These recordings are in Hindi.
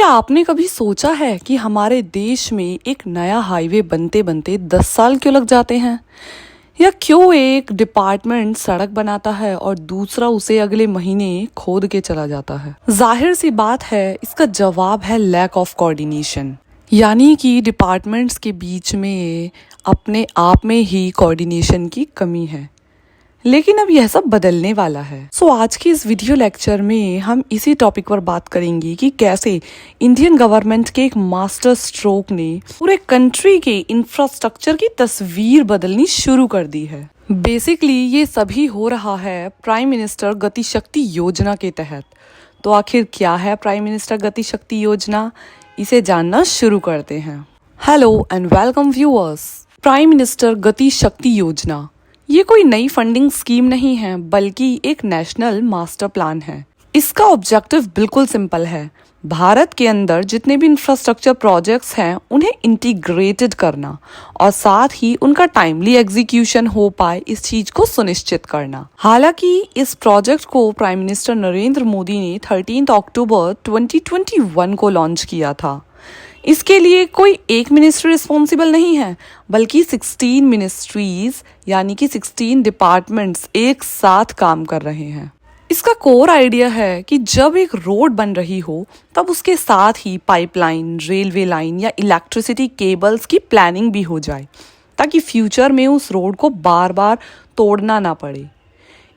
क्या आपने कभी सोचा है कि हमारे देश में एक नया हाईवे बनते बनते 10 साल क्यों लग जाते हैं? या क्यों एक डिपार्टमेंट सड़क बनाता है और दूसरा उसे अगले महीने खोद के चला जाता है? जाहिर सी बात है, इसका जवाब है लैक ऑफ कोऑर्डिनेशन। यानी कि डिपार्टमेंट्स के बीच में अपने आप में ही कोऑर्डिनेशन की कमी है। लेकिन अब यह सब बदलने वाला है। आज की इस वीडियो लेक्चर में हम इसी टॉपिक पर बात करेंगे कि कैसे इंडियन गवर्नमेंट के एक मास्टर स्ट्रोक ने पूरे कंट्री के इंफ्रास्ट्रक्चर की तस्वीर बदलनी शुरू कर दी है। बेसिकली ये सभी हो रहा है प्राइम मिनिस्टर गति शक्ति योजना के तहत। तो आखिर क्या है प्राइम मिनिस्टर गति शक्ति योजना, इसे जानना शुरू करते हैं। Hello and welcome viewers. Prime minister गति शक्ति योजना ये कोई नई फंडिंग स्कीम नहीं है, बल्कि एक नेशनल मास्टर प्लान है। इसका ऑब्जेक्टिव बिल्कुल सिंपल है, भारत के अंदर जितने भी इंफ्रास्ट्रक्चर प्रोजेक्ट्स हैं उन्हें इंटीग्रेटेड करना और साथ ही उनका टाइमली एग्जीक्यूशन हो पाए, इस चीज को सुनिश्चित करना। हालांकि इस प्रोजेक्ट को प्राइम मिनिस्टर नरेंद्र मोदी ने 13 अक्टूबर 2021 को लॉन्च किया था। इसके लिए कोई एक मिनिस्ट्री रिस्पॉन्सिबल नहीं है, बल्कि 16 मिनिस्ट्रीज यानी कि 16 डिपार्टमेंट्स एक साथ काम कर रहे हैं। इसका कोर आइडिया है कि जब एक रोड बन रही हो तब उसके साथ ही पाइपलाइन, रेलवे लाइन या इलेक्ट्रिसिटी केबल्स की प्लानिंग भी हो जाए, ताकि फ्यूचर में उस रोड को बार बार तोड़ना ना पड़े।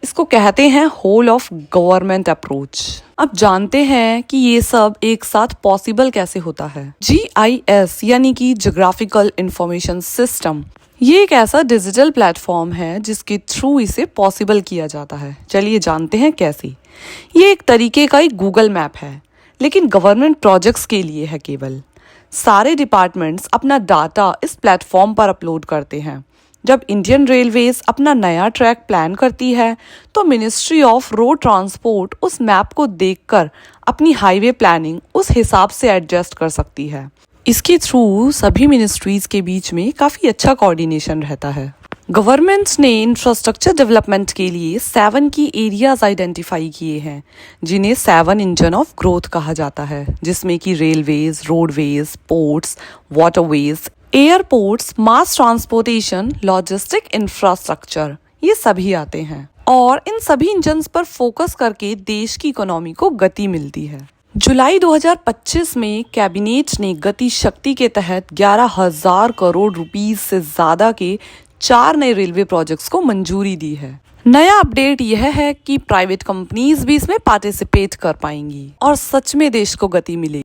इसको कहते हैं होल ऑफ गवर्नमेंट अप्रोच। अब जानते हैं कि ये सब एक साथ पॉसिबल कैसे होता है। GIS यानी कि ज्योग्राफिकल इंफॉर्मेशन सिस्टम, ये एक ऐसा डिजिटल प्लेटफॉर्म है जिसके थ्रू इसे पॉसिबल किया जाता है। चलिए जानते हैं कैसे। ये एक तरीके का एक गूगल मैप है, लेकिन गवर्नमेंट प्रोजेक्ट्स के लिए है केवल। सारे डिपार्टमेंट्स अपना डाटा इस प्लेटफॉर्म पर अपलोड करते हैं। जब इंडियन रेलवेज अपना नया ट्रैक प्लान करती है तो मिनिस्ट्री ऑफ रोड ट्रांसपोर्ट उस मैप को देखकर अपनी हाईवे प्लानिंग उस हिसाब से एडजस्ट कर सकती है। इसके थ्रू सभी मिनिस्ट्रीज के बीच में काफ़ी अच्छा कोऑर्डिनेशन रहता है। गवर्नमेंट्स ने इंफ्रास्ट्रक्चर डेवलपमेंट के लिए 7 की एरियाज आइडेंटिफाई किए हैं, जिन्हें 7 इंजन ऑफ ग्रोथ कहा जाता है, जिसमें कि railways, roadways, ports, waterways, airports, mass transportation, logistic infrastructure, ये सभी आते हैं। और इन सभी इंजन्स पर फोकस करके देश की इकोनॉमी को गति मिलती है। जुलाई 2025 में कैबिनेट ने गति शक्ति के तहत 11,000 करोड़ रुपीस से ज्यादा के 4 नए रेलवे प्रोजेक्ट्स को मंजूरी दी है। नया अपडेट यह है कि प्राइवेट कंपनीज भी इसमें पार्टिसिपेट कर पाएंगी और सच में देश को गति मिलेगी।